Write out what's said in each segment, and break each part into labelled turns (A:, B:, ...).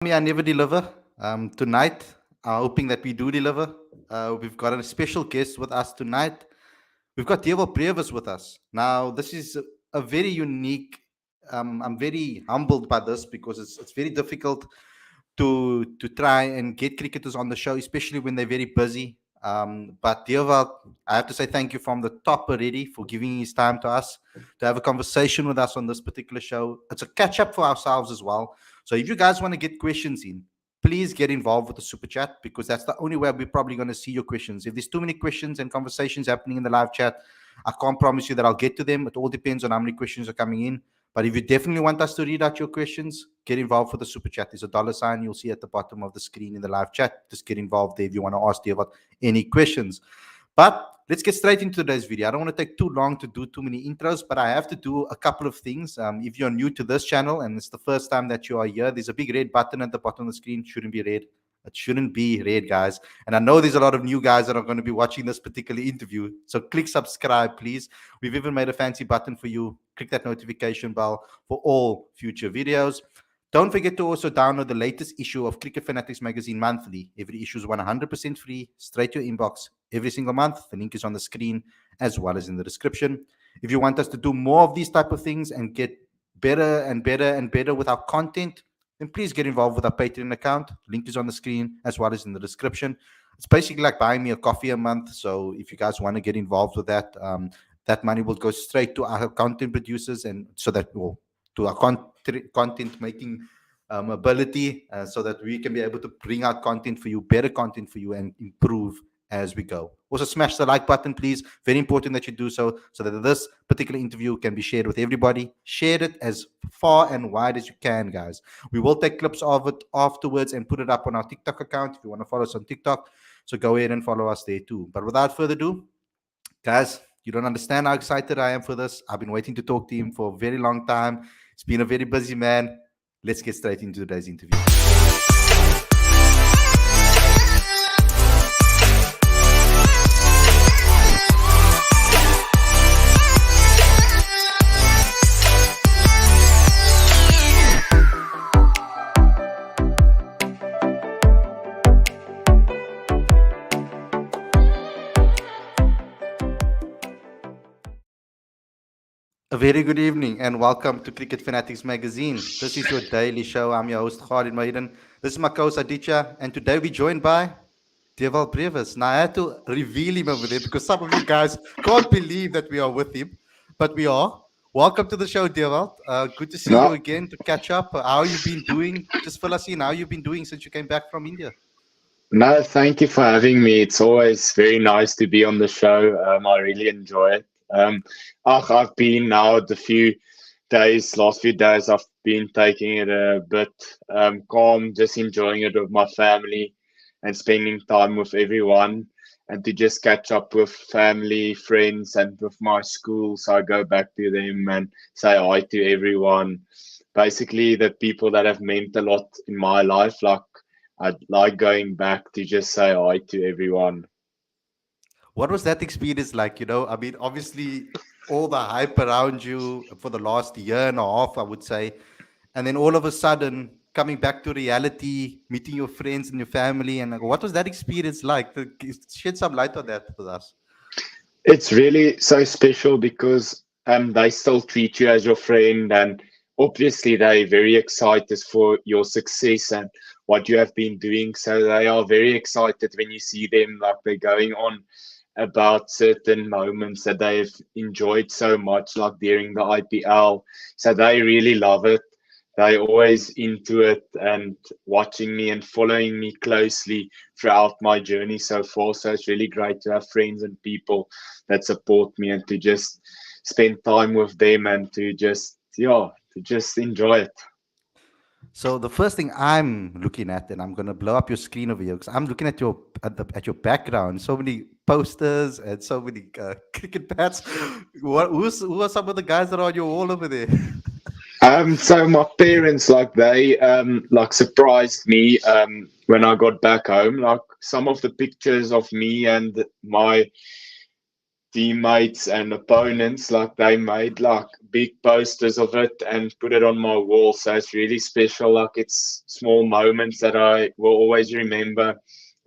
A: Me, I never deliver. Tonight, I'm hoping that we do deliver. We've got a special guest with us tonight. We've got DEWALD Brevis with us. Now, this is a very unique. I'm very humbled by this because it's very difficult to try and get cricketers on the show, especially when they're very busy. But DEWALD, I have to say thank you from the top already for giving his time to us to have a conversation with us on this particular show. It's a catch up for ourselves as well. So if you guys want to get questions in, please get involved with the super chat because that's the only way we're probably going to see your questions. If there's too many questions and conversations happening in the live chat, I can't promise you that I'll get to them. It all depends on how many questions are coming in. But if you definitely want us to read out your questions, get involved with the super chat. There's a dollar sign you'll see at the bottom of the screen in the live chat. Just get involved there if you want to ask about any questions. But let's get straight into today's video. I don't want to take too long to do too many intros, but I have to do a couple of things. If you're new to this channel and it's the first time that you are here, there's a big red button at the bottom of the screen. Shouldn't be red. It shouldn't be red, guys. And I know there's a lot of new guys that are going to be watching this particular interview. So click subscribe, please. We've even made a fancy button for you. Click that notification bell for all future videos. Don't forget to also download the latest issue of Cricket Fanatics Magazine monthly. Every issue is 100% free, straight to your inbox every single month. The link is on the screen as well as in the description. If you want us to do more of these type of things and get better and better and better with our content, then please get involved with our Patreon account. Link is on the screen as well as in the description. It's basically like buying me a coffee a month. So if you guys want to get involved with that, that money will go straight to our content producers and so that will to our content making ability so that we can be able to bring out content for you, better content for you, and improve as we go. Also, smash the like button, please. Very important that you do so that this particular interview can be shared with everybody. Share it as far and wide as you can, guys. We will take clips of it afterwards and put it up on our TikTok account if you want to follow us on TikTok. So go ahead and follow us there too. But without further ado, guys, you don't understand how excited I am for this. I've been waiting to talk to him for a very long time. He's been a very busy man. Let's get straight into today's interview. A very good evening and welcome to Cricket Fanatics Magazine. This is your daily show. I'm your host, Khalid Maiden. This is my co-host, Aditya, and today we're joined by DEWALD Brevis. Now, I had to reveal him over there because some of you guys can't believe that we are with him, but we are. Welcome to the show, DEWALD. Good to see you
B: No,
A: again, to catch up. How you been doing? Just fill us in. How you been doing since you came back from India?
B: no, thank you for having me. It's always very nice to be on the show. I really enjoy it. I've been now last few days, I've been taking it a bit calm, just enjoying it with my family and spending time with everyone and to just catch up with family, friends, and with my school. So I go back to them and say hi to everyone. Basically, the people that have meant a lot in my life, like I'd like going back to just say hi to everyone.
A: What was that experience like? I mean, obviously, all the hype around you for the last year and a half, I would say, and then all of a sudden coming back to reality, meeting your friends and your family, and like, what was that experience like? Shed some light on that with us.
B: It's really so special because they still treat you as your friend, and obviously they're very excited for your success and what you have been doing. So they are very excited when you see them, like they're going on about certain moments that they've enjoyed so much, like during the IPL. So they really love it. They always into it and watching me and following me closely throughout my journey so far. So it's really great to have friends and people that support me and to just spend time with them and to just enjoy it.
A: So the first thing I'm looking at, and I'm gonna blow up your screen over here, because I'm looking at your background. So many posters and so many cricket bats. Who are some of the guys that are on your wall over there?
B: So my parents, like they like surprised me when I got back home. Like some of the pictures of me and my teammates and opponents, like they made like big posters of it and put it on my wall. So it's really special. Like it's small moments that I will always remember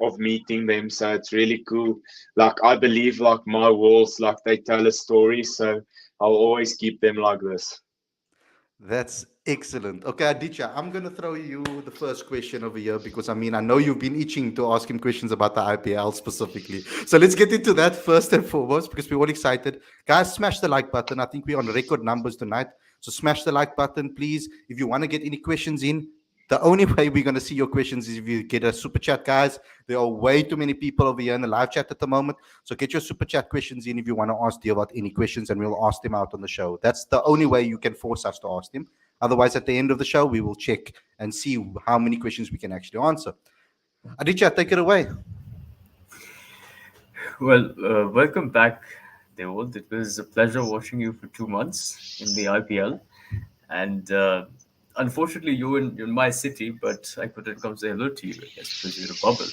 B: of meeting them. So it's really cool. Like I believe like my walls, like they tell a story. So I'll always keep them like this.
A: That's excellent. Okay, Aditya, I'm going to throw you the first question over here because I mean, I know you've been itching to ask him questions about the IPL specifically. So let's get into that first and foremost because we're all excited. Guys, smash the like button. I think we're on record numbers tonight. So smash the like button, please. If you want to get any questions in, the only way we're going to see your questions is if you get a super chat, guys. There are way too many people over here in the live chat at the moment. So get your super chat questions in if you want to ask Deal about any questions, and we'll ask them out on the show. That's the only way you can force us to ask them. Otherwise, at the end of the show, we will check and see how many questions we can actually answer. Aditya, take it away.
C: Well, welcome back, Dewold. It was a pleasure watching you for 2 months in the IPL. And unfortunately, you're in my city, but I couldn't come say hello to you, I guess, because you're in a bubble.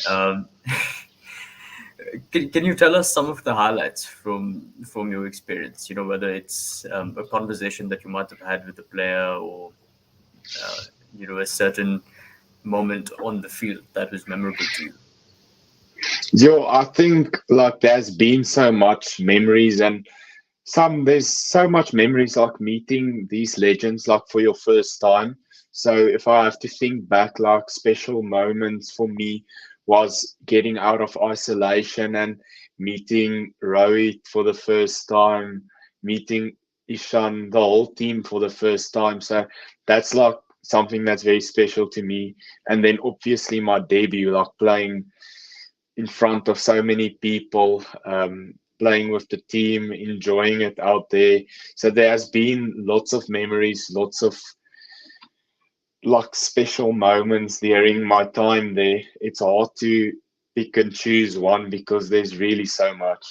C: Um, can you tell us some of the highlights from your experience? You know, whether it's a conversation that you might have had with a player or, uh, a certain moment on the field that was memorable to you.
B: Yo, I think like there's been so much memories and there's so much memories like meeting these legends like for your first time. So if I have to think back, like special moments for me was getting out of isolation and meeting Rohit for the first time, meeting Ishan, the whole team for the first time. So that's like something that's very special to me. And then obviously my debut, like playing in front of so many people, playing with the team, enjoying it out there. So there has been lots of memories, lots of like special moments during my time there. It's hard to pick and choose one because there's really so much.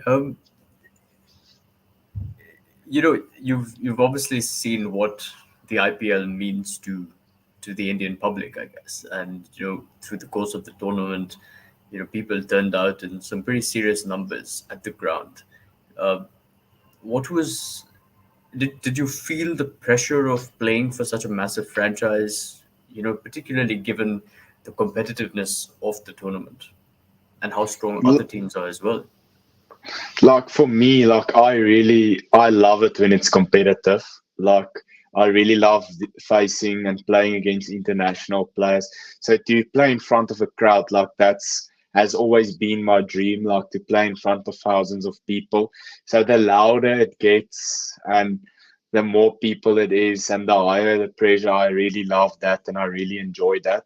C: Um, you've obviously seen what the IPL means to the Indian public, I guess, and through the course of the tournament, people turned out in some pretty serious numbers at the ground. Uh, what was did you feel the pressure of playing for such a massive franchise? Particularly given the competitiveness of the tournament and how strong other teams are as well.
B: Like for me, like I love it when it's competitive. Like I really love facing and playing against international players. So to play in front of a crowd, like that's has always been my dream, like to play in front of thousands of people. So the louder it gets and the more people it is and the higher the pressure, I really love that and I really enjoy that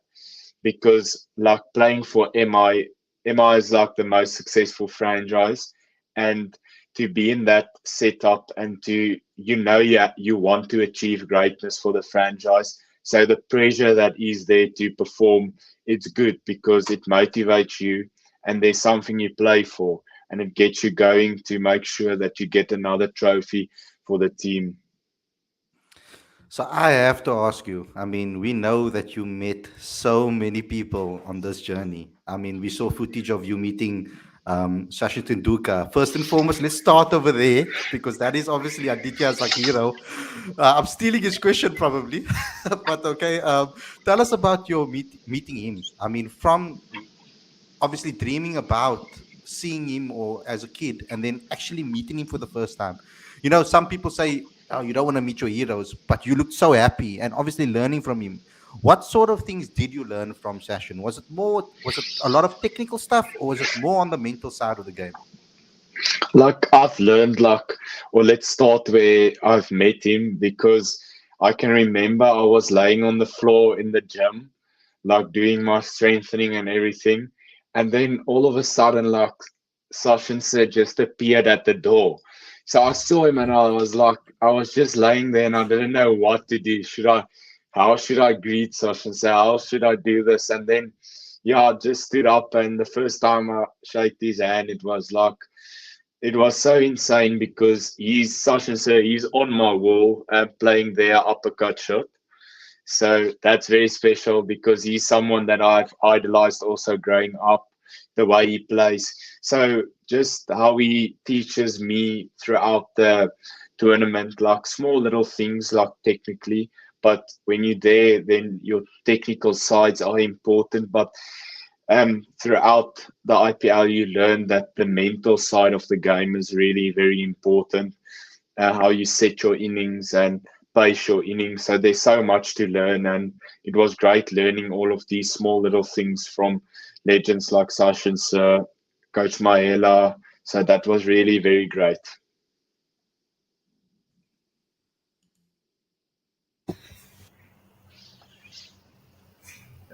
B: because like playing for MI is like the most successful franchise, and to be in that setup and to yeah, you want to achieve greatness for the franchise. So the pressure that is there to perform, it's good because it motivates you and there's something you play for and it gets you going to make sure that you get another trophy for the team.
A: So I have to ask you. I mean, we know that you met so many people on this journey. I mean, we saw footage of you meeting Sachin Tendulkar. First and foremost, let's start over there because that is obviously Aditya's like hero. I'm stealing his question probably, but okay. Tell us about your meeting him. I mean, from obviously dreaming about seeing him or as a kid and then actually meeting him for the first time. Some people say, oh, you don't want to meet your heroes, but you looked so happy and obviously learning from him. What sort of things did you learn from Session? Was it a lot of technical stuff or was it more on the mental side of the game?
B: Like I've learned like, or let's start where I've met him because I can remember I was laying on the floor in the gym, like doing my strengthening and everything. And then all of a sudden, like Sachin said just appeared at the door. So I saw him and I was like, I was just laying there and I didn't know what to do. How should I greet Sachin? Say, how should I do this? And then, yeah, I just stood up and the first time I shaked his hand, it was so insane because he's such and so he's on my wall playing their uppercut shot. So that's very special because he's someone that I've idolized also growing up, the way he plays. So just how he teaches me throughout the tournament, like small little things like technically, but when you're there, then your technical sides are important. But throughout the IPL, you learn that the mental side of the game is really very important. How you set your innings and pace your innings. So there's so much to learn, and it was great learning all of these small little things from legends like Sachin, Sir, Coach Mahela. So that was really very great.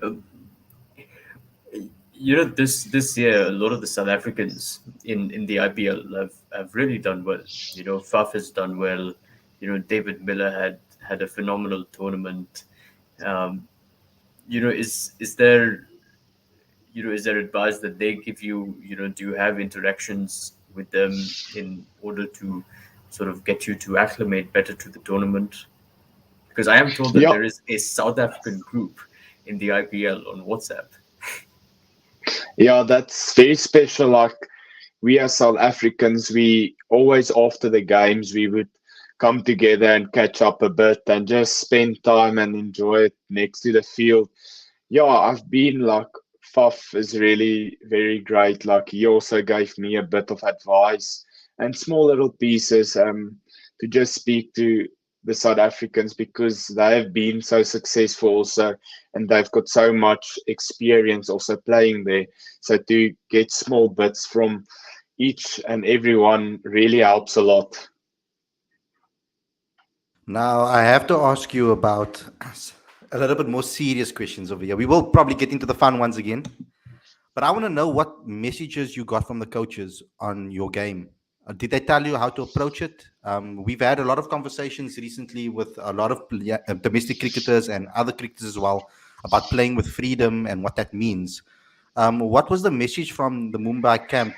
C: Uh, this year, a lot of the South Africans in the IPL have really done well. Faf has done well. David Miller had a phenomenal tournament. Um, is there is there advice that they give you? Do you have interactions with them in order to sort of get you to acclimate better to the tournament? Because I am told that
B: Yeah,
C: there is a South African group in the IPL on WhatsApp.
B: yeah, that's very special. Like we as South Africans, we always after the games we would come together and catch up a bit and just spend time and enjoy it next to the field. Yeah, I've been like Faf is really very great. Like he also gave me a bit of advice and small little pieces to just speak to the South Africans because they have been so successful also and they've got so much experience also playing there. So to get small bits from each and everyone really helps a lot.
A: Now, I have to ask you about a little bit more serious questions over here. We will probably get into the fun ones again, but I want to know what messages you got from the coaches on your game. Did they tell you how to approach it? We've had a lot of conversations recently with a lot of domestic cricketers and other cricketers as well about playing with freedom and what that means. What was the message from the Mumbai camp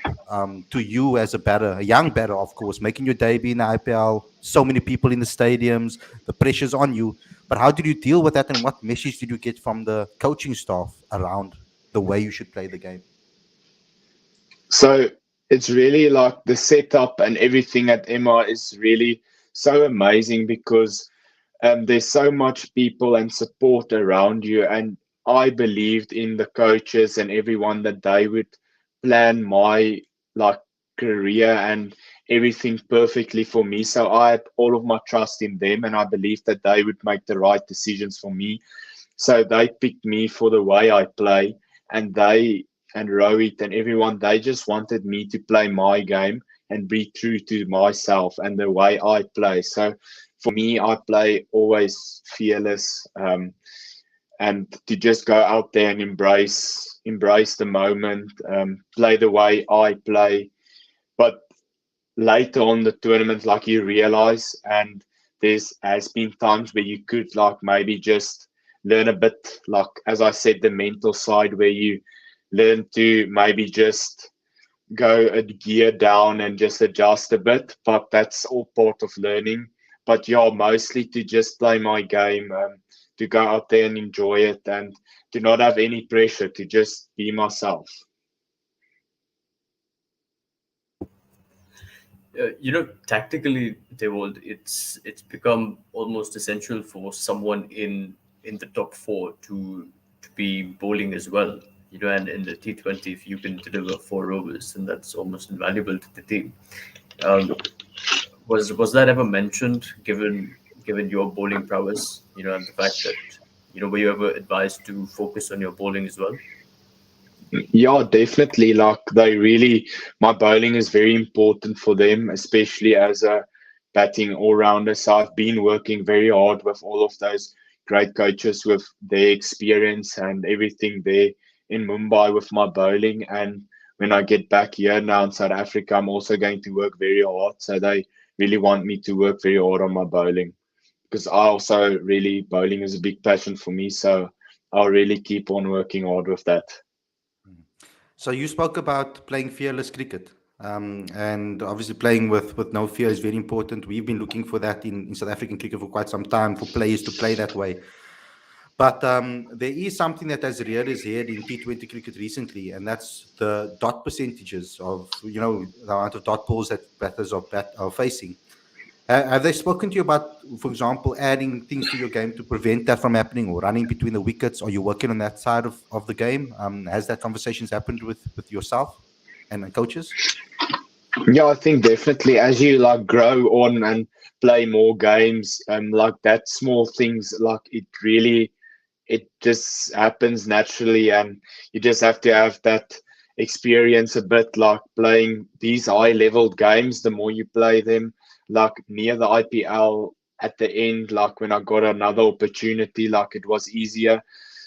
A: to you as a batter, a young batter, of course, making your debut in the IPL? So many people in the stadiums, the pressure's on you. But how did you deal with that, and what message did you get from the coaching staff around the way you should play the game?
B: So it's really like the setup and everything at MR is really so amazing because there's so much people and support around you. And I believed in the coaches and everyone that they would plan my like career and everything perfectly for me. So I had all of my trust in them and I believed that they would make the right decisions for me. So they picked me for the way I play, and they and Rohit and everyone, they just wanted me to play my game and be true to myself and the way I play. So for me, I play always fearless, and to just go out there and embrace the moment, play the way I play. But later on the tournament, like you realize, and there's has been times where you could like maybe just learn a bit, like as I said, the mental side where you learn to maybe just go a gear down and just adjust a bit, but that's all part of learning. But yeah, mostly to just play my game, to go out there and enjoy it, and to not have any pressure, to just be myself.
C: Tactically, DEWALD, it's become almost essential for someone in the top four to be bowling as well. And in the T20, if you can deliver 4 overs, then that's almost invaluable to the team. Um, was that ever mentioned, given your bowling prowess? And the fact that were you ever advised to focus on your bowling as well?
B: Yeah, definitely. Like they really, my bowling is very important for them, especially as a batting all rounder. So I've been working very hard with all of those great coaches with their experience and everything there in Mumbai with my bowling. And when I get back here now in South Africa, I'm also going to work very hard. So they really want me to work very hard on my bowling because I also really, bowling is a big passion for me. So I'll really keep on working hard with that.
A: So you spoke about playing fearless cricket, and obviously playing with no fear is very important. We've been looking for that in South African cricket for quite some time for players to play that way. But there is something that has reared its head in T20 cricket recently, and that's the dot percentages of, the amount of dot balls that batters are facing. Have they spoken to you about, for example, adding things to your game to prevent that from happening, or running between the wickets? Are you working on that side of the game? Has that conversations happened with yourself and coaches?
B: Yeah, I think definitely as you like grow on and play more games, like that small things, like it just happens naturally, and you just have to have that experience a bit, like playing these high leveled games. The more you play them, like near the IPL at the end, like when I got another opportunity, like it was easier.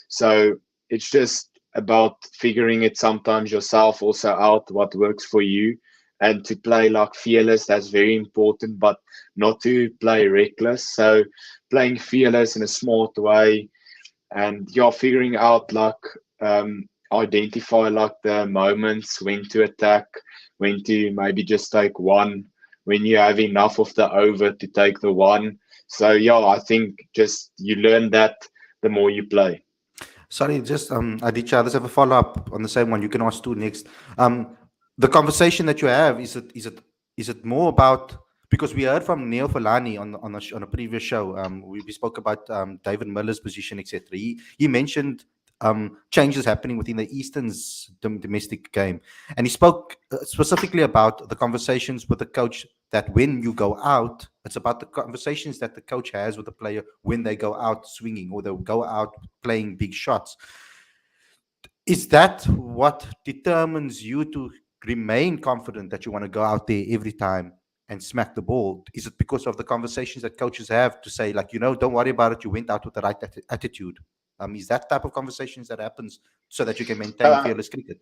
B: So it's just about figuring it sometimes yourself also out what works for you, and to play like fearless, that's very important, but not to play reckless. So playing fearless in a smart way, and you're figuring out like identify like the moments when to attack, when to maybe just take one, when you have enough of the over to take the one. So yeah, I think just you learn that the more you play.
A: Sorry, just Aditya, let's have a follow up on the same one. You can ask two next. The conversation that you have, is it more about, because we heard from Neil Falani on a previous show. We spoke about David Miller's position, etc. He mentioned changes happening within the Eastern's domestic game, and he spoke specifically about the conversations with the coach, that when you go out, it's about the conversations that the coach has with the player when they go out swinging, or they go out playing big shots. Is that what determines you to remain confident that you want to go out there every time and smack the ball? Is it because of the conversations that coaches have to say, like, don't worry about it, you went out with the right attitude? Is that type of conversations that happens so that you can maintain
B: Uh,
A: fearless cricket?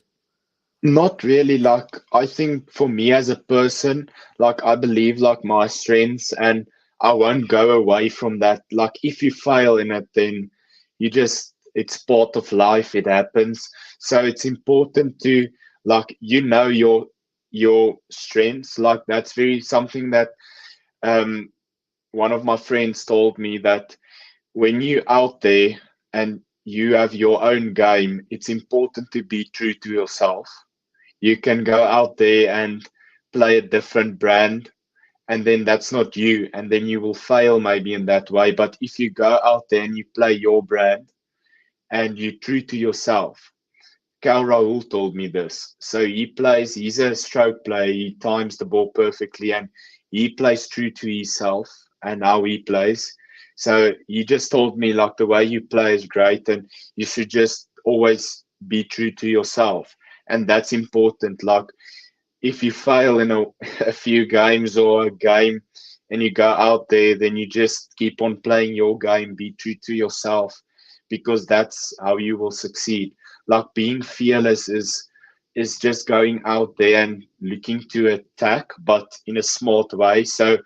B: Not really. Like, I think for me as a person, like, I believe like my strengths, and I won't go away from that. Like, if you fail in it, then it's part of life. It happens. So it's important to, like, your strengths. Like, that's very something that um one of my friends told me, that when you out there and you have your own game, it's important to be true to yourself. You can go out there and play a different brand, and then that's not you, and then you will fail maybe in that way. But if you go out there and you play your brand and you're true to yourself, Cal Rahul told me this. So he's a stroke player, he times the ball perfectly, and he plays true to himself and how he plays. So he just told me, like, the way you play is great, and you should just always be true to yourself. And that's important. Like, if you fail in a few games or a game and you go out there, then you just keep on playing your game, be true to yourself, because that's how you will succeed. Like, being fearless is just going out there and looking to attack, but in a smart way. So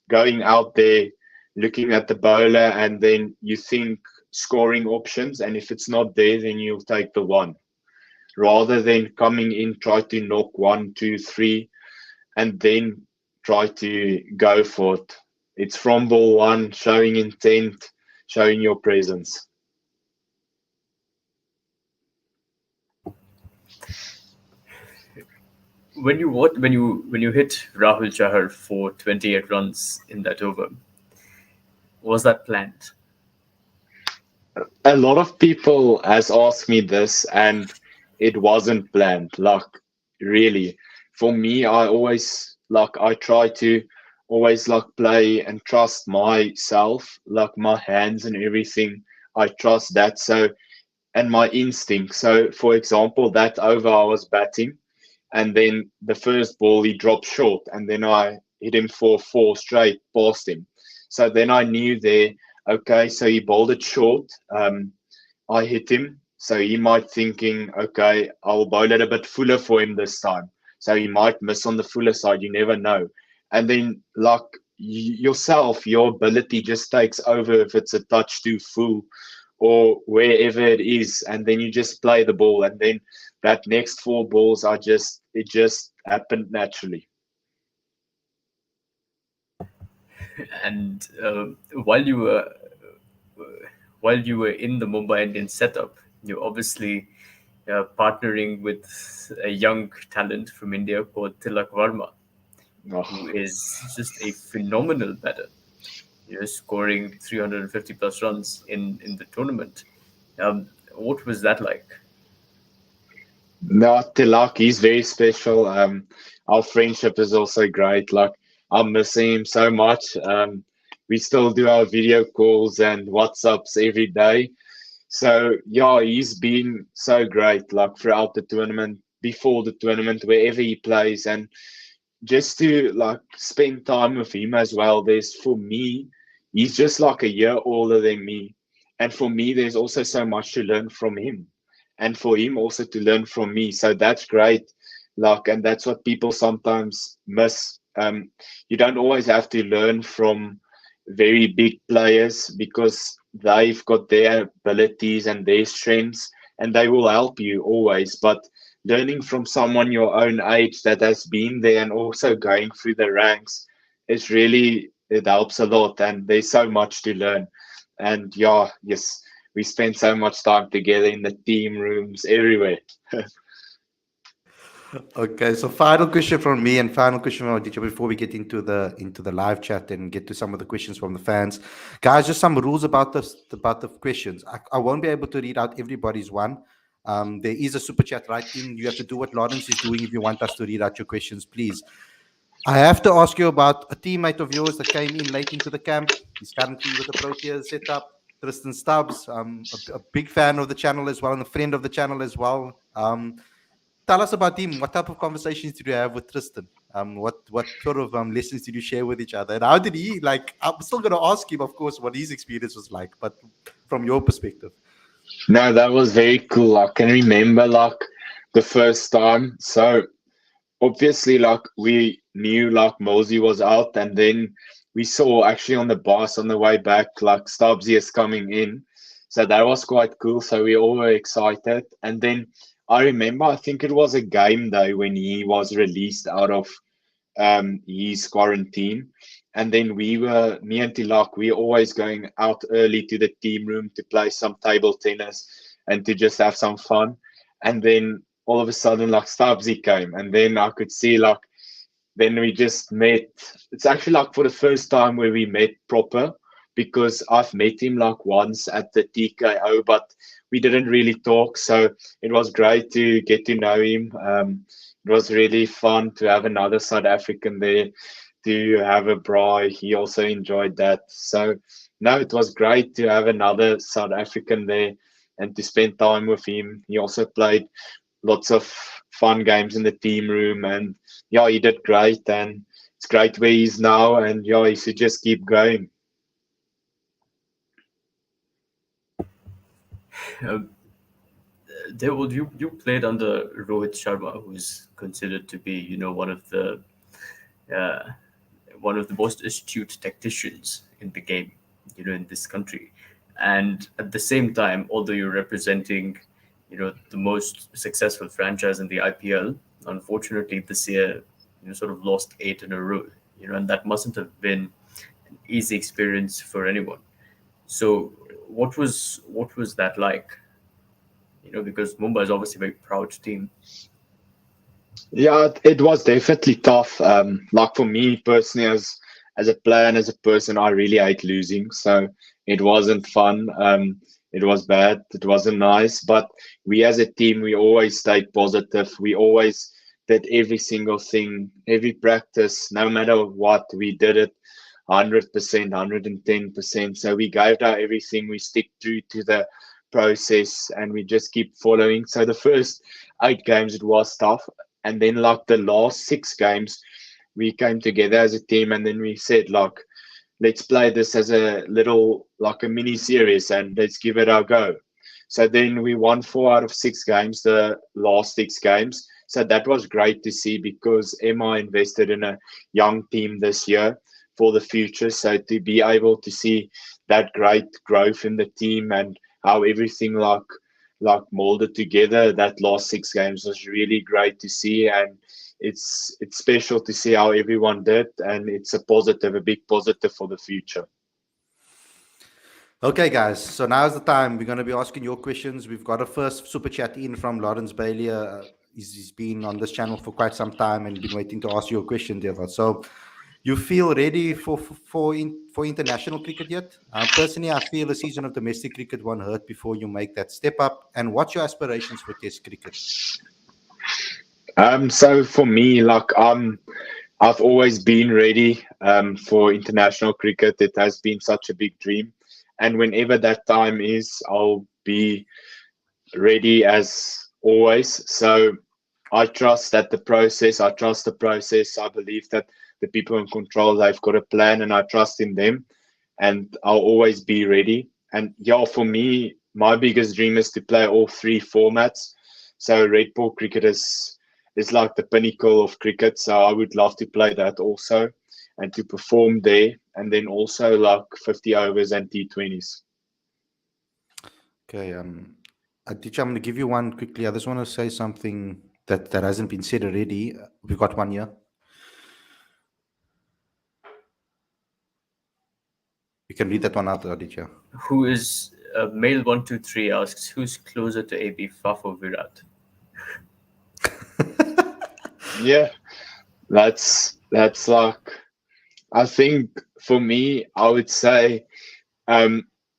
B: going out there, looking at the bowler, and then you think scoring options, and if it's not there, then you'll take the one, rather than coming in, try to knock one, two, three, and then try to go for it. It's from ball one, showing intent, showing your presence.
C: When you hit Rahul Chahar for 28 runs in that over, was that planned?
B: A lot of people has asked me this, and it wasn't planned. Like, really, for me, I try to always like play and trust myself, like my hands and everything. I trust that. So, and my instinct. So, for example, that over I was batting, and then the first ball he dropped short, and then I hit him for four straight past him. So then I knew there, okay, so he bowled it short. I hit him, so he might thinking, okay, I'll bowl it a bit fuller for him this time. So he might miss on the fuller side. You never know. And then, like, yourself, your ability just takes over if it's a touch too full or wherever it is, and then you just play the ball, and then that next four balls are just it just happened naturally.
C: And while you were while you were in the Mumbai Indians setup, you're obviously partnering with a young talent from India called Tilak Varma, who
B: Oh,
C: is just a phenomenal batter. Scoring 350 plus runs in the tournament. What was that like?
B: no, Tilak, he's very special. Our friendship is also great. Like, I'm missing him so much. We still do our video calls and WhatsApps every day. So yeah, he's been so great, like throughout the tournament, before the tournament, wherever he plays, and just to like spend time with him as well. There's for me, he's just like a year older than me, and for me, there's also so much to learn from him, and for him also to learn from me. So that's great, like, and that's what people sometimes miss. You don't always have to learn from very big players because they've got their abilities and their strengths, and they will help you always. But learning from someone your own age that has been there and also going through the ranks is really, it helps a lot, and there's so much to learn. And yeah, yes, we spend so much time together in the team rooms everywhere.
A: Okay, so final question from me and final question from our teacher before we get into the live chat and get to some of the questions from the fans. Guys, just some rules about the questions. I won't be able to read out everybody's one. There is a super chat right in. You have to do what Lawrence is doing if you want us to read out your questions, please. I have to ask you about a teammate of yours that came in late into the camp. He's currently with the Proteas setup, Tristan Stubbs. A big fan of the channel as well and a friend of the channel as well. Tell us about him. What type of conversations did you have with Tristan? What sort of lessons did you share with each other? And how did he like? I'm still going to ask him, of course, what his experience was like, but from your perspective.
B: No, that was very cool. I can remember like the first time. So obviously, like we knew like Mosey was out, and then we saw actually on the bus on the way back like Stubbsy is coming in. So that was quite cool. So we all were excited. And then I remember, I think it was a game day when he was released out of his quarantine. And then me and Tilak, we were always going out early to the team room to play some table tennis and to just have some fun. And then all of a sudden, like Stubbsy came, and then I could see like then we just met. It's actually like for the first time where we met proper because I've met him like once at the TKO, but we didn't really talk. So it was great to get to know him. It was really fun to have another South African there, to have a braai. He also enjoyed that. So no, it was great to have another South African there and to spend time with him. He also played lots of fun games in the team room, and yeah, he did great, and it's great where he's now, and yeah, he should just keep going.
C: Uh, you played under Rohit Sharma, who's considered to be uh, one of the most astute tacticians in the game, in this country. And at the same time, although you're representing, the most successful franchise in the IPL, unfortunately this year, sort of lost 8 in a row, and that mustn't have been an easy experience for anyone. So, what was that like? Because Mumbai is obviously a very proud team.
B: Yeah, it was definitely tough. Like for me personally, as a player and as a person, I really hate losing. So it wasn't fun. It was bad. It wasn't nice. But we as a team, we always stayed positive. We always did every single thing, every practice, no matter what. We did it 100%, 110%. So we gave out everything. We stick true to the process, and we just keep following. So the first 8 games, it was tough, and then like the last 6 games, we came together as a team, and then we said like, let's play this as a little like a mini series, and let's give it our go. So then we won 4 out of 6 games, the last 6 games. So that was great to see because Emma invested in a young team this year for the future. So to be able to see that great growth in the team and how everything like molded together, that last 6 games was really great to see, and it's special to see how everyone did, and it's a positive, a big positive for the future.
A: Okay, guys. So now's the time. We're going to be asking your questions. We've got a first super chat in from Lawrence Baglia. He's been on this channel for quite some time and been waiting to ask you a question, Deva. So, you feel ready for international cricket yet? Personally, I feel a season of domestic cricket won't hurt before you make that step up. And what's your aspirations for Test cricket?
B: So for me, I've always been ready for international cricket. It has been such a big dream, and whenever that time is, I'll be ready as always. So I trust that the process. I trust the process. I believe that the people in control, they've got a plan, and I trust in them. And I'll always be ready. And yeah, for me, my biggest dream is to play all three formats. So red ball cricket is like the pinnacle of cricket. So I would love to play that also and to perform there. And then also like 50 overs and T20s.
A: Okay, Aditya, I'm going to give you one quickly. I just want to say something that hasn't been said already. We've got one here. You can read that one out, Aditya.
C: Who is male 123 asks, who's closer to AB, Faf or Virat?
B: Yeah, that's like, I think for me, I would say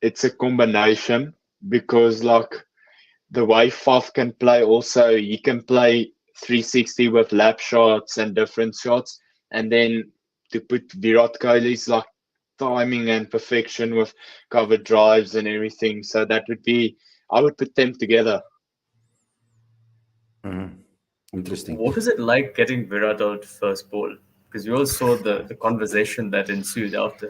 B: it's a combination because like the way Faf can play also, he can play 360 with lap shots and different shots. And then to put Virat Kohli's like timing and perfection with cover drives and everything. So that would be, I would put them together.
A: Interesting.
C: What was it like getting Virat out first ball? Because we all saw the conversation that ensued after.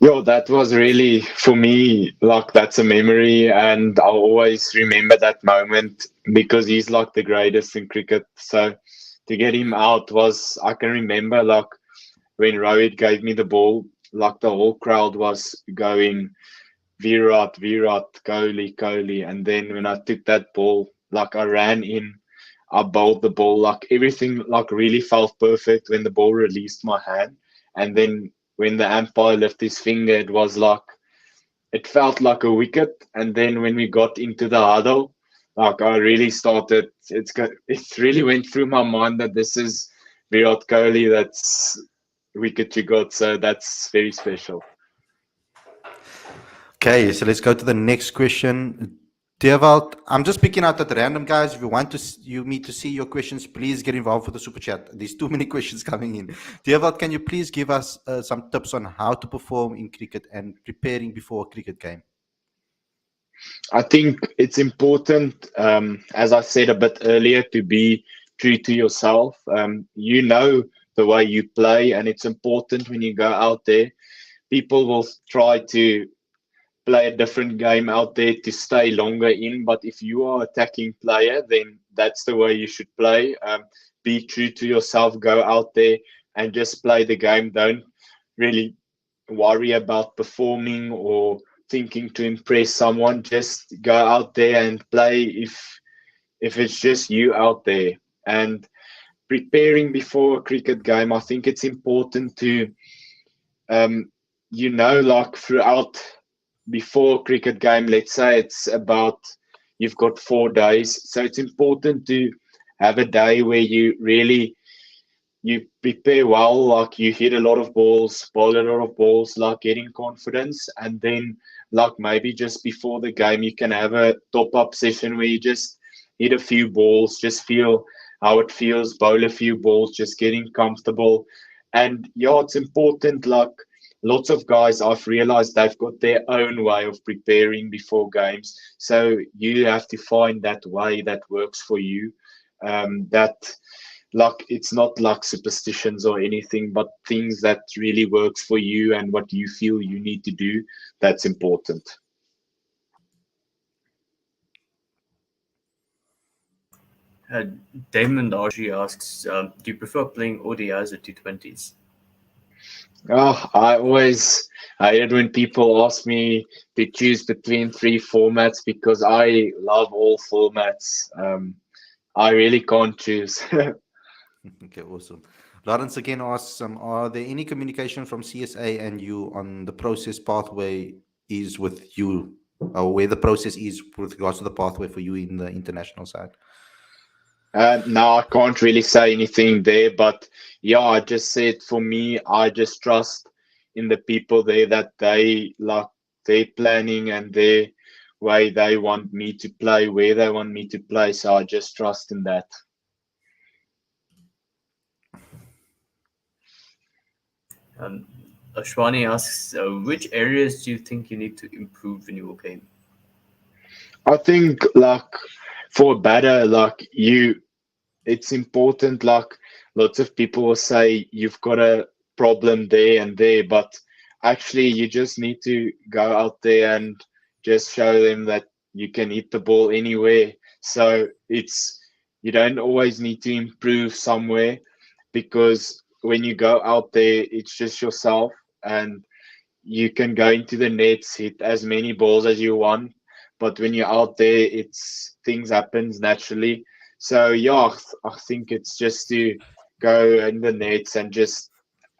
B: Yo, that was really for me like that's a memory, and I'll always remember that moment because he's like the greatest in cricket. So to get him out was, I can remember like when Rohit gave me the ball, like the whole crowd was going Virat, Virat, Kohli, Kohli. And then when I took that ball, like I ran in, I bowled the ball, like everything like really felt perfect when the ball released my hand. And then when the umpire lifted his finger, it was like it felt like a wicket. And then when we got into the huddle, like I really started, it really went through my mind that this is Virat Kohli, that's wicket you got. So that's very special.
A: Okay, so let's go to the next question. Dewald, I'm just picking out at random, guys. If you want me to see your questions, please get involved with the super chat. There's too many questions coming in. Dewald, can you please give us some tips on how to perform in cricket and preparing before a cricket game?
B: I think it's important, as I said a bit earlier, to be true to yourself. You know the way you play, and it's important when you go out there. People will try to play a different game out there to stay longer in, but if you are attacking player, then that's the way you should play. Be true to yourself. Go out there and just play the game. Don't really worry about performing or thinking to impress someone. Just go out there and play if it's just you out there. And preparing before a cricket game, I think it's important to like throughout before a cricket game, let's say it's about you've got 4 days. So it's important to have a day where you prepare well, like you hit a lot of balls, bowl a lot of balls, like getting confidence. And then like maybe just before the game you can have a top up session where you just hit a few balls, just feel how it feels, bowl a few balls, just getting comfortable. And yeah, it's important, like lots of guys I've realized they've got their own way of preparing before games. So you have to find that way that works for you. That like it's not like superstitions or anything, but things that really works for you and what you feel you need to do. That's important.
C: Damon Archie asks, do you prefer playing ODIs or T20s?
B: Oh, I hate when people ask me to choose between three formats because I love all formats. I really can't choose.
A: Okay, awesome. Lawrence again asks, are there any communication from CSA and you on the process pathway is with you, or where the process is with regards to the pathway for you in the international side?
B: No, I can't really say anything there, but yeah, I just said for me, I just trust in the people there that they like their planning and their way they want me to play, where they want me to play. So I just trust in that.
C: Um, Ashwani asks, which areas do you think you need to improve in your game?
B: I think like for a batter, like it's important. Like lots of people will say you've got a problem there and there, but actually you just need to go out there and just show them that you can hit the ball anywhere. So it's you don't always need to improve somewhere, because when you go out there, it's just yourself, and you can go into the nets, hit as many balls as you want. But when you're out there, it's things happens naturally. So yeah, I think it's just to go in the nets and just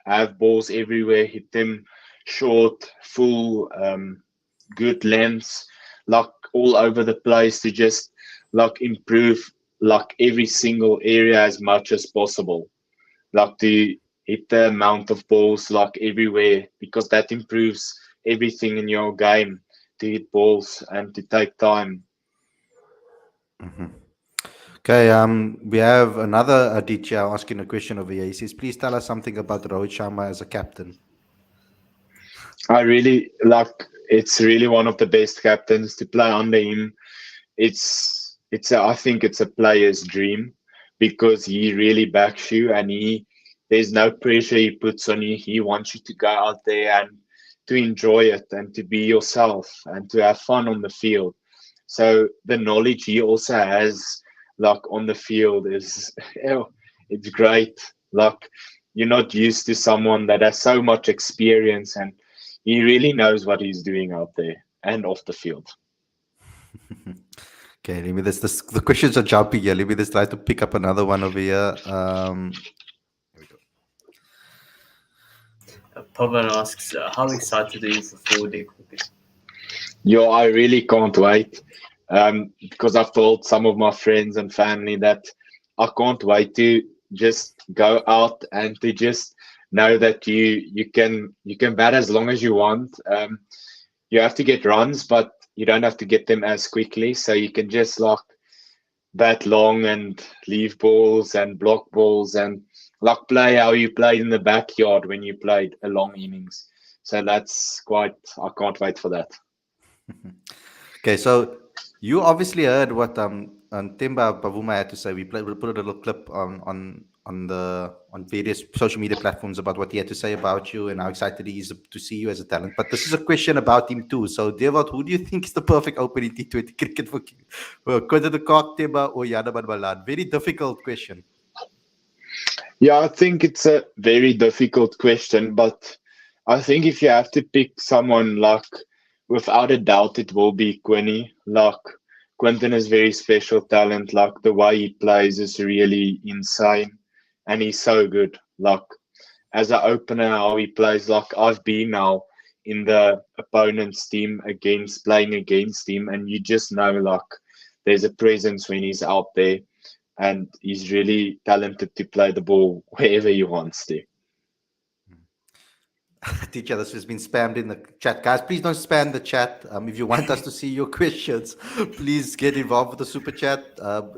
B: have balls everywhere, hit them short, full, good lengths, like all over the place, to just like improve like every single area as much as possible, like to hit the amount of balls like everywhere, because that improves everything in your game, to hit balls and to take time.
A: Okay, we have another teacher asking a question over here. He says, please tell us something about Rohit Sharma as a captain.
B: I really like, it's really one of the best captains to play under him. I think it's a player's dream, because he really backs you, and there's no pressure he puts on you. He wants you to go out there and to enjoy it and to be yourself and to have fun on the field. So the knowledge he also has like on the field is it's great. Like you're not used to someone that has so much experience, and he really knows what he's doing out there and off the field.
A: Okay, let me this the questions are jumping here. Let me just try to pick up another one over here. Here we go.
C: Pavan asks, how excited are you for 4-day cricket?
B: Yo, I really can't wait. Because I've told some of my friends and family that I can't wait to just go out and to just know that you can bat as long as you want. You have to get runs, but you don't have to get them as quickly. So you can just like bat long and leave balls and block balls and like play how you played in the backyard when you played a long innings. So that's quite. I can't wait for that.
A: Okay, so you obviously heard what Temba Bavuma had to say. We put a little clip on various social media platforms about what he had to say about you and how excited he is to see you as a talent. But this is a question about him too. So, DEWALD, who do you think is the perfect opening T20 cricket for Quinton de Kock, Temba, or Yadaman Malan? Very difficult question.
B: Yeah, I think it's a very difficult question, but I think if you have to pick someone, like without a doubt, it will be Quinny. Like Quinton is very special talent. Like the way he plays is really insane, and he's so good. Like as an opener, how he plays. Like I've been now in the opponent's team against playing against him, and you just know like there's a presence when he's out there, and he's really talented to play the ball wherever he wants to.
A: Teacher, this has been spammed in the chat. Guys, please don't spam the chat. If you want us to see your questions, please get involved with the super chat.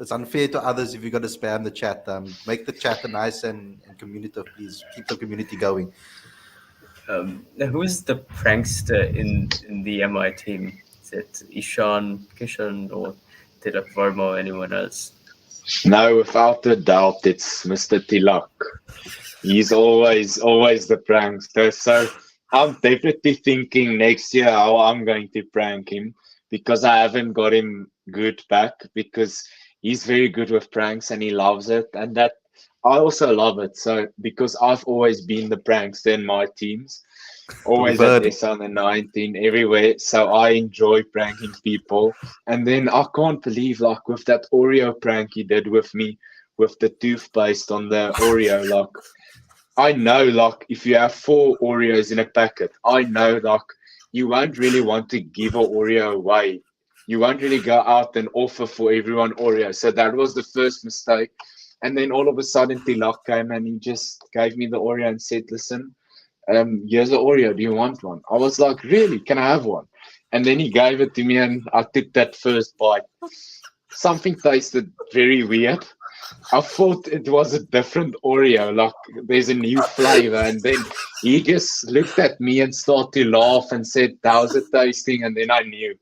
A: It's unfair to others if you're going to spam the chat. Make the chat a nice and community. Please keep the community going.
C: Who's the prankster in the MI team? Is it Ishan, Kishan, or Tilak Verma, or anyone else?
B: No, without a doubt, it's Mr. Tilak. He's always the prankster. So I'm definitely thinking next year how I'm going to prank him, because I haven't got him good back, because he's very good with pranks and he loves it. And that I also love it. So because I've always been the prankster in my teams, always at SA under 19, everywhere. So I enjoy pranking people. And then I can't believe, like, with that Oreo prank he did with me, with the toothpaste on the Oreo, like, I know, like, if you have 4 Oreos in a packet, I know, like, you won't really want to give an Oreo away. You won't really go out and offer for everyone Oreo. So that was the first mistake. And then all of a sudden, Tilak came and he just gave me the Oreo and said, listen, here's an Oreo. Do you want one? I was like, really? Can I have one? And then he gave it to me and I took that first bite. Something tasted very weird. I thought it was a different Oreo, like there's a new flavor. And then he just looked at me and started to laugh and said, how's it tasting? And then I knew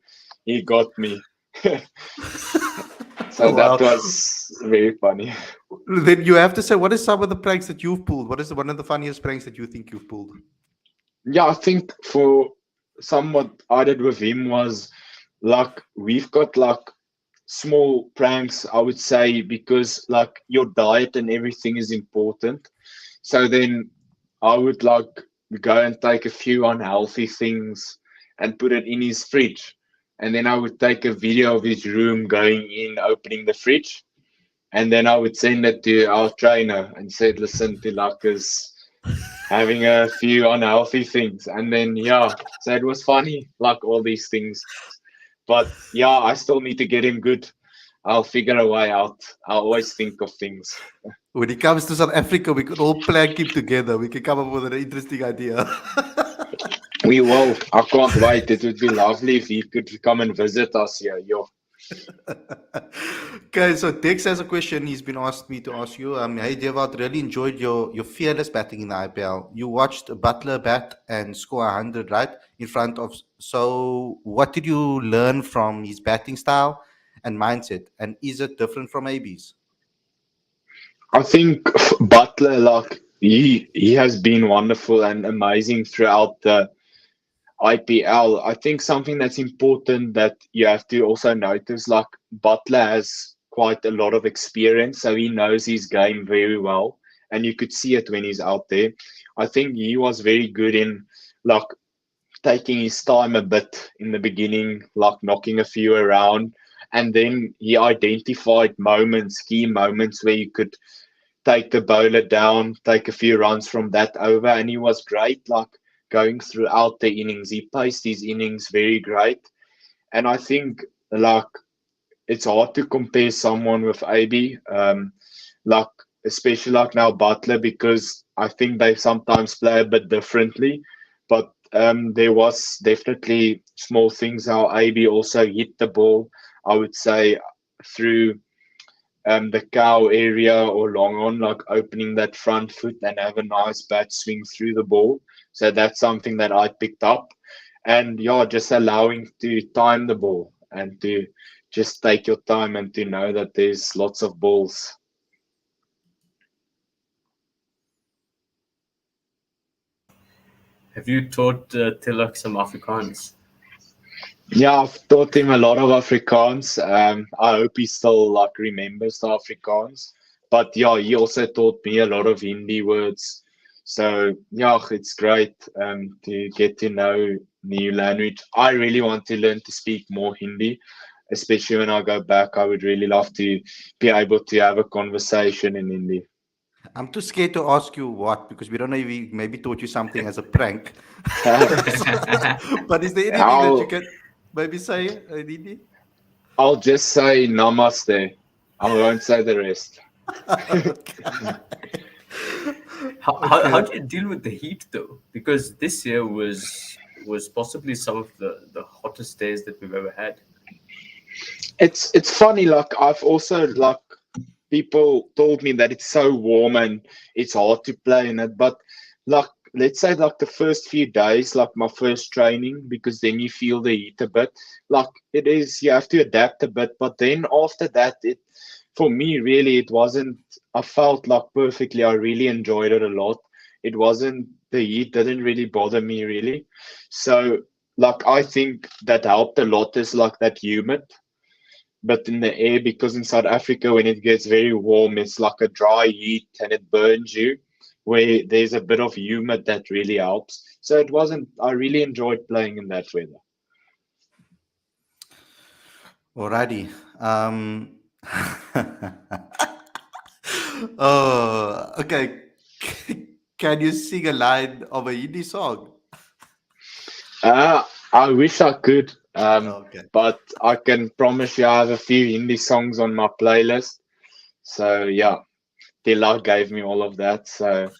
B: he got me. So
A: Wow.
B: that was very funny.
A: Then you have to say, what is some of the pranks that you've pulled? What is one of the funniest pranks that you think you've pulled?
B: Yeah, I think for somewhat I did with him was like we've got like small pranks, I would say, because like your diet and everything is important. So then I would like go and take a few unhealthy things and put it in his fridge. And then I would take a video of his room going in, opening the fridge. And then I would send it to our trainer and said, listen, Tilak is having a few unhealthy things. And then, yeah, so it was funny, like all these things. But yeah, I still need to get him good. I'll figure a way out. I always think of things.
A: When it comes to South Africa, we could all plank him together. We can come up with an interesting idea.
B: We will. I can't wait. It would be lovely if he could come and visit us here. Yo.
A: Okay, so Dex has a question he's been asked me to ask you. Hey, Dewald, really enjoyed your fearless batting in the IPL. You watched Butler bat and score 100, right? In front of. So, what did you learn from his batting style and mindset? And is it different from AB's?
B: I think Butler, like he has been wonderful and amazing throughout the IPL. I think something that's important that you have to also notice, like Butler has quite a lot of experience, so he knows his game very well, and you could see it when he's out there. I think he was very good in like taking his time a bit in the beginning, like knocking a few around, and then he identified moments, key moments where you could take the bowler down, take a few runs from that over, and he was great, like going throughout the innings. He paced his innings very great, and I think like it's hard to compare someone with AB, like especially like now Butler, because I think they sometimes play a bit differently, but there was definitely small things how AB also hit the ball. I would say through the cow area or long on, like opening that front foot and have a nice bat swing through the ball. So that's something that I picked up. And yeah, just allowing to time the ball and to just take your time and to know that there's lots of balls.
C: Have you taught Tilak some Afrikaans?
B: Yeah, I've taught him a lot of Afrikaans. I hope he still like remembers the Afrikaans. But yeah, he also taught me a lot of Hindi words. So yeah, it's great to get to know new language. I really want to learn to speak more Hindi, especially when I go back. I would really love to be able to have a conversation in Hindi.
A: I'm too scared to ask you what because we don't know if we maybe taught you something as a prank. But is there anything that you
B: I'll
A: can maybe say, Didi?
B: I'll just say namaste. I won't say the rest.
C: How
A: Okay.
C: do you deal with the heat though? Because this year was possibly some of the hottest days that we've ever had.
B: It's funny, like I've also like people told me that it's so warm and it's hard to play in it, but like let's say like the first few days, like my first training, because then you feel the heat a bit. Like it is, you have to adapt a bit, but then after that, it for me really it wasn't. I felt like perfectly. I really enjoyed it a lot. It wasn't the heat didn't really bother me really. So like I think that helped a lot is like that humid but in the air because in South Africa when it gets very warm it's like a dry heat and it burns you where there's a bit of humid that really helps. So it wasn't I really enjoyed playing in that weather.
A: Alrighty. Oh, okay. Can you sing a line of a Hindi song?
B: I wish I could,
A: Okay.
B: but I can promise you I have a few Hindi songs on my playlist. So yeah, Tila gave me all of that. So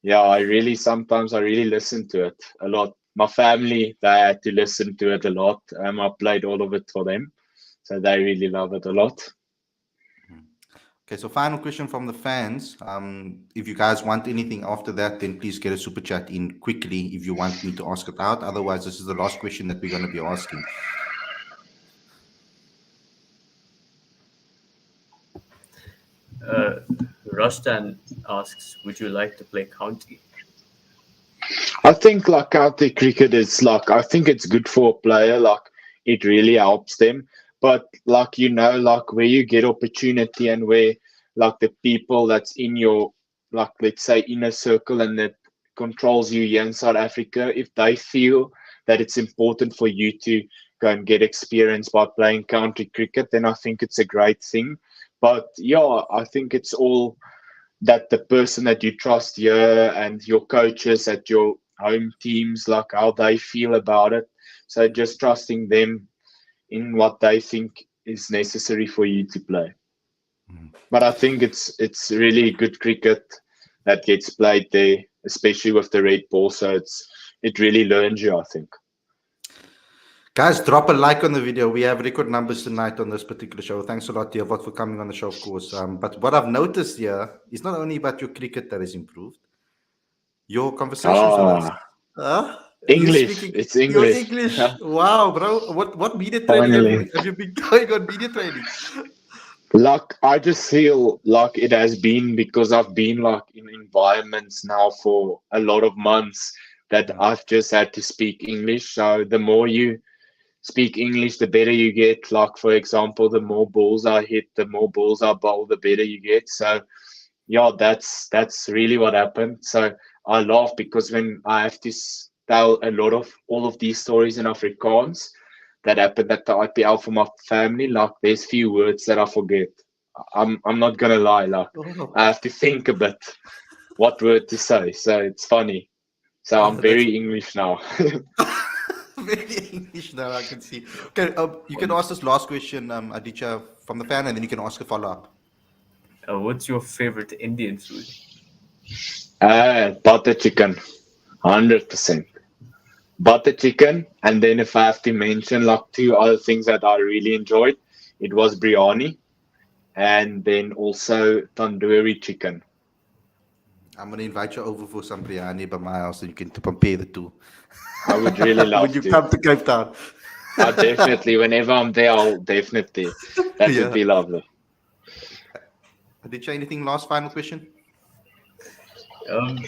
B: yeah, sometimes I really listen to it a lot. My family, they had to listen to it a lot. I played all of it for them. So they really love it a lot.
A: Okay, so final question from the fans. If you guys want anything after that, then please get a super chat in quickly if you want me to ask it out. Otherwise, this is the last question that we're going to be asking.
C: Rustan asks, would you like to play county?
B: I think like county cricket is like I think it's good for a player. Like it really helps them. But like like where you get opportunity and where like the people that's in your like let's say inner circle and that controls you here in South Africa, if they feel that it's important for you to go and get experience by playing county cricket, then I think it's a great thing. But yeah, I think it's all that the person that you trust here and your coaches at your home teams, like how they feel about it. So just trusting them in what they think is necessary for you to play. But I think it's really good cricket that gets played there, especially with the red ball. So it really learns you, I think.
A: Guys, drop a like on the video. We have record numbers tonight on this particular show. Thanks a lot, DEWALD, for coming on the show, of course. But what I've noticed here is not only about your cricket that has improved, your conversations with us.
B: Ah,
A: Huh? You
B: English.
A: speaking
B: It's
A: your
B: English.
A: English. Wow, bro. What media training
B: Finally.
A: have you been going on media training?
B: Like I just feel like it has been because I've been like in environments now for a lot of months that I've just had to speak English. So the more you speak English, the better you get. Like for example, the more balls I hit, the more balls I bowl, the better you get. So yeah, that's really what happened. So I laugh because when I have to tell a lot of all of these stories in Afrikaans that happened at the IPL for my family, like there's few words that I forget. I'm not gonna lie, like
A: Oh,
B: I have to think a bit what word to say. So it's funny. So I'm
A: that's
B: very English now.
A: very English now. I can see. Okay, you can ask this last question, Aditya, from the fan, and then you can ask a follow up.
C: What's your favorite Indian food?
B: Butter chicken, 100%. Butter chicken, and then if I have to mention like two other things that I really enjoyed, it was biryani and then also tandoori chicken.
A: I'm gonna invite you over for some biryani by my house, and you can compare the two.
B: I would really
A: When
B: love
A: you
B: to.
A: come to Cape Town.
B: I definitely, whenever I'm there, I'll definitely. That would
A: Yeah.
B: be lovely.
A: Aditya, anything last final question?
C: Um,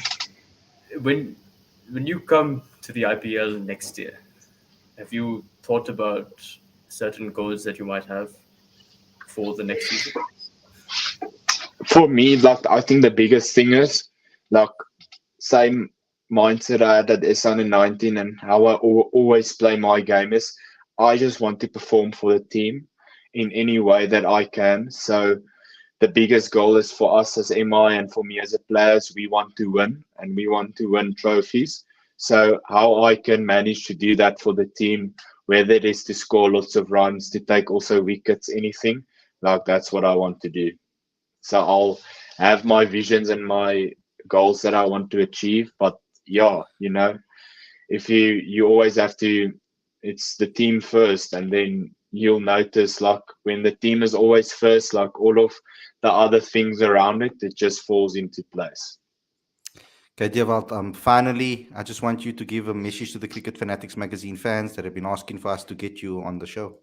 C: when when you come to the IPL next year, have you thought about certain goals that you might have for the next season?
B: For me, like I think the biggest thing is like same mindset I had at S under 19 and how I always play my game is I just want to perform for the team in any way that I can. So the biggest goal is for us as MI and for me as a player is we want to win and we want to win trophies. So how I can manage to do that for the team, whether it is to score lots of runs, to take also wickets, anything, like that's what I want to do. So I'll have my visions and my goals that I want to achieve. But yeah, if you always have to, it's the team first, and then you'll notice like when the team is always first, like all of the other things around it, it just falls into place.
A: Okay, DEWALD, finally, I just want you to give a message to the Cricket Fanatics Magazine fans that have been asking for us to get you on the show.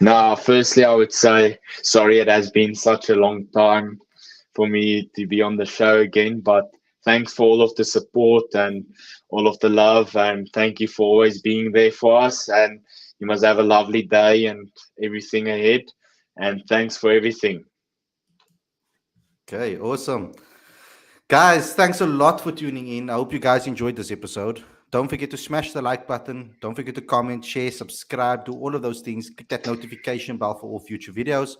B: Now, firstly, I would say sorry it has been such a long time for me to be on the show again, but thanks for all of the support and all of the love, and thank you for always being there for us. And you must have a lovely day and everything ahead. And thanks for everything.
A: Okay, awesome. Guys, thanks a lot for tuning in. I hope you guys enjoyed this episode. Don't forget to smash the like button. Don't forget to comment, share, subscribe, do all of those things. Click that notification bell for all future videos.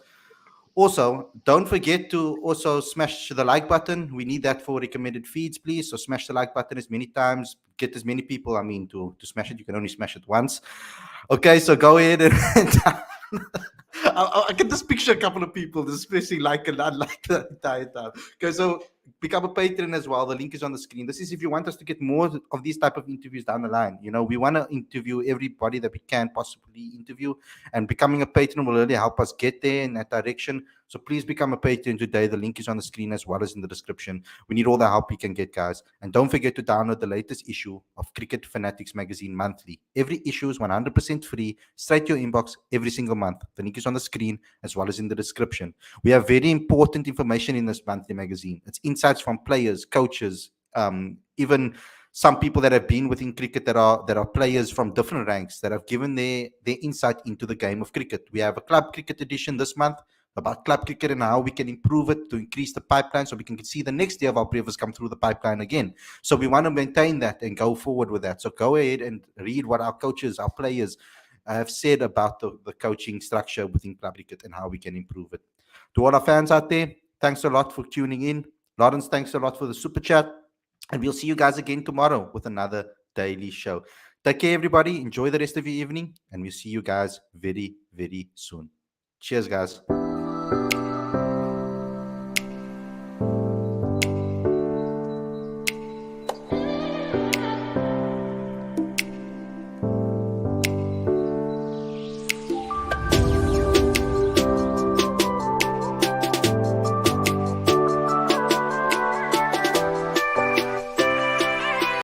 A: Also, don't forget to also smash the like button. We need that for recommended feeds, please. So smash the like button as many times. Get as many people, to smash it. You can only smash it once. Okay, so go ahead and I can just picture a couple of people, especially like and unlike the entire time. Okay, so become a patron as well. The link is on the screen. This is if you want us to get more of these type of interviews down the line. We want to interview everybody that we can possibly interview, and becoming a patron will really help us get there in that direction. So please become a patron today. The link is on the screen as well as in the description. We need all the help we can get, guys. And don't forget to download the latest issue of Cricket Fanatics Magazine monthly. Every issue is 100% free, straight to your inbox every single month. The link is on the screen as well as in the description. We have very important information in this monthly magazine. It's insights from players, coaches, even some people that have been within cricket that are players from different ranks that have given their insight into the game of cricket. We have a club cricket edition this month about club cricket and how we can improve it to increase the pipeline so we can see the next DEWALD Brevis come through the pipeline again. So we want to maintain that and go forward with that. So go ahead and read what our coaches, our players have said about the coaching structure within club cricket and how we can improve it. To all our fans out there, thanks a lot for tuning in. Lawrence, thanks a lot for the super chat. And we'll see you guys again tomorrow with another daily show. Take care, everybody. Enjoy the rest of your evening. And we'll see you guys very, very soon. Cheers, guys.